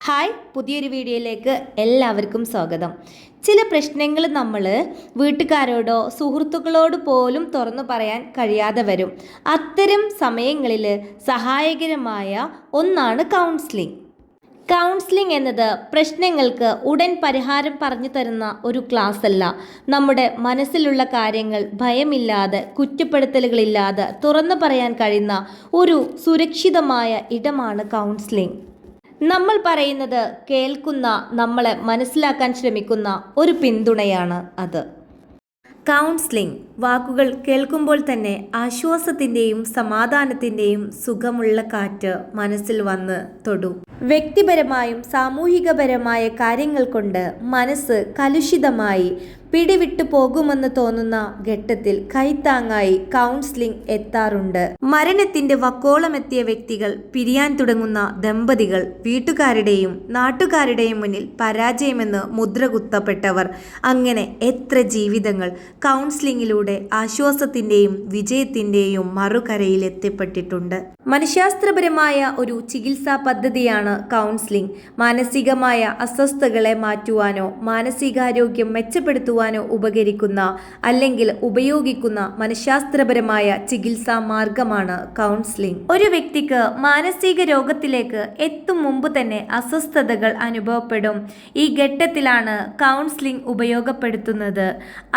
Hi, പുതിയൊരു വീഡിയോയിലേക്ക് എല്ലാവർക്കും സ്വാഗതം. ചില പ്രശ്നങ്ങൾ നമ്മൾ വീട്ടുകാരോടോ സുഹൃത്തുക്കളോട് പോലും തുറന്നു പറയാൻ കഴിയാതെ വരും. അത്തരം സമയങ്ങളിൽ സഹായകരമായ ഒന്നാണ് കൗൺസിലിംഗ്. കൗൺസിലിംഗ് എന്നത് പ്രശ്നങ്ങൾക്ക് ഉടൻ പരിഹാരം പറഞ്ഞു തരുന്ന ഒരു ക്ലാസ് അല്ല. നമ്മുടെ മനസ്സിലുള്ള കാര്യങ്ങൾ ഭയമില്ലാതെ, കുറ്റപ്പെടുത്തലുകളില്ലാതെ തുറന്നു പറയാൻ കഴിയുന്ന ഒരു സുരക്ഷിതമായ ഇടമാണ് കൗൺസിലിംഗ്. നമ്മൾ പറയുന്നത് കേൾക്കുന്ന, നമ്മളെ മനസ്സിലാക്കാൻ ശ്രമിക്കുന്ന ഒരു പിന്തുണയാണ് അത്. കൗൺസിലിംഗ് വാക്കുകൾ കേൾക്കുമ്പോൾ തന്നെ ആശ്വാസത്തിൻ്റെയും സമാധാനത്തിൻ്റെയും സുഖമുള്ള കാറ്റ് മനസ്സിൽ വന്ന് തൊടും. വ്യക്തിപരമായും സാമൂഹികപരമായ കാര്യങ്ങൾ കൊണ്ട് മനസ്സ് കലുഷിതമായി പിടിവിട്ടു പോകുമെന്ന് തോന്നുന്ന ഘട്ടത്തിൽ കൈത്താങ്ങായി കൗൺസിലിംഗ് എത്താറുണ്ട്. മരണത്തിന്റെ വക്കോളമെത്തിയ വ്യക്തികൾ, പിരിയാൻ തുടങ്ങുന്ന ദമ്പതികൾ, വീട്ടുകാരുടെയും നാട്ടുകാരുടെയും മുന്നിൽ പരാജയമെന്ന് മുദ്രകുത്തപ്പെട്ടവർ, അങ്ങനെ എത്ര ജീവിതങ്ങൾ കൗൺസിലിംഗിലൂടെ ആശ്വാസത്തിന്റെയും വിജയത്തിന്റെയും മറുകരയിൽ എത്തിപ്പെട്ടിട്ടുണ്ട്. മനഃശാസ്ത്രപരമായ ഒരു ചികിത്സാ പദ്ധതിയാണ് കൗൺസിലിംഗ്. മാനസികമായ അസ്വസ്ഥതകളെ മാറ്റുവാനോ മാനസികാരോഗ്യം മെച്ചപ്പെടുത്തുവാനോ ഉപകരിക്കുന്ന അല്ലെങ്കിൽ ഉപയോഗിക്കുന്ന മനഃശാസ്ത്രപരമായ ചികിത്സാ മാർഗമാണ് കൗൺസിലിംഗ്. ഒരു വ്യക്തിക്ക് മാനസിക രോഗത്തിലേക്ക് എത്തും മുമ്പ് തന്നെ അസ്വസ്ഥതകൾ അനുഭവപ്പെടും. ഈ ഘട്ടത്തിലാണ് കൗൺസിലിംഗ് ഉപയോഗപ്പെടുത്തുന്നത്.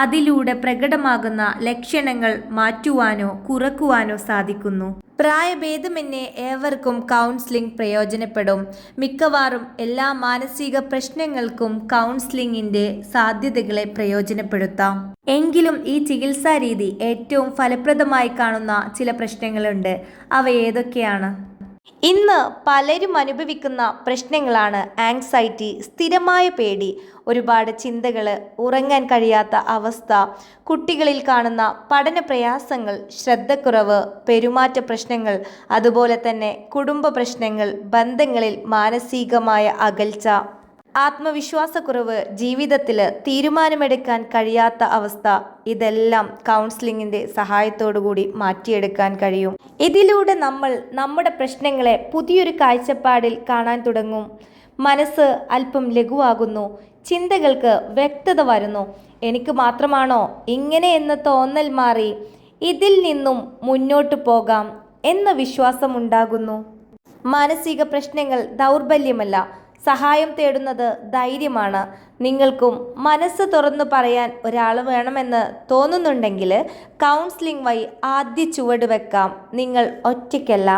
അതിലൂടെ പ്രകടമാകുന്ന ലക്ഷണങ്ങൾ മാറ്റുവാനോ കുറക്കുവാനോ സാധിക്കുന്നു. പ്രായഭേദമന്യേ ഏവർക്കും കൗൺസിലിംഗ് പ്രയോജനപ്പെടും. മിക്കവാറും എല്ലാ മാനസിക പ്രശ്നങ്ങൾക്കും കൗൺസിലിംഗിന്റെ സാധ്യതകളെ പ്രയോജനപ്പെടുത്താം. എങ്കിലും ഈ ചികിത്സാ രീതി ഏറ്റവും ഫലപ്രദമായി കാണുന്ന ചില പ്രശ്നങ്ങളുണ്ട്. അവ ഏതൊക്കെയാണ്? ഇന്ന് പലരും അനുഭവിക്കുന്ന പ്രശ്നങ്ങളാണ് ആങ്സൈറ്റി, സ്ഥിരമായ പേടി, ഒരുപാട് ചിന്തകൾ, ഉറങ്ങാൻ കഴിയാത്ത അവസ്ഥ, കുട്ടികളിൽ കാണുന്ന പഠന പ്രയാസങ്ങൾ, ശ്രദ്ധക്കുറവ്, പെരുമാറ്റ പ്രശ്നങ്ങൾ, അതുപോലെ തന്നെ കുടുംബ പ്രശ്നങ്ങൾ, ബന്ധങ്ങളിൽ മാനസികമായ അകൽച്ച, ആത്മവിശ്വാസക്കുറവ്, ജീവിതത്തിൽ തീരുമാനമെടുക്കാൻ കഴിയാത്ത അവസ്ഥ. ഇതെല്ലാം കൗൺസിലിംഗിൻ്റെ സഹായത്തോടുകൂടി മാറ്റിയെടുക്കാൻ കഴിയും. ഇതിലൂടെ നമ്മൾ നമ്മുടെ പ്രശ്നങ്ങളെ പുതിയൊരു കാഴ്ചപ്പാടിൽ കാണാൻ തുടങ്ങും. മനസ്സ് അല്പം ലഘുവാകുന്നു. ചിന്തകൾക്ക് വ്യക്തത വരുന്നു. എനിക്ക് മാത്രമാണോ ഇങ്ങനെ എന്ന തോന്നൽ മാറി ഇതിൽ നിന്നും മുന്നോട്ട് പോകാം എന്ന വിശ്വാസമുണ്ടാകുന്നു. മാനസിക പ്രശ്നങ്ങൾ ദൗർബല്യമല്ല, സഹായം തേടുന്നത് ധൈര്യമാണ്. നിങ്ങൾക്കും മനസ്സ് തുറന്നു പറയാൻ ഒരാൾ വേണമെന്ന് തോന്നുന്നുണ്ടെങ്കിൽ കൗൺസിലിംഗ് വഴി ആദ്യ ചുവട് വെക്കാം. നിങ്ങൾ ഒറ്റയ്ക്കല്ല.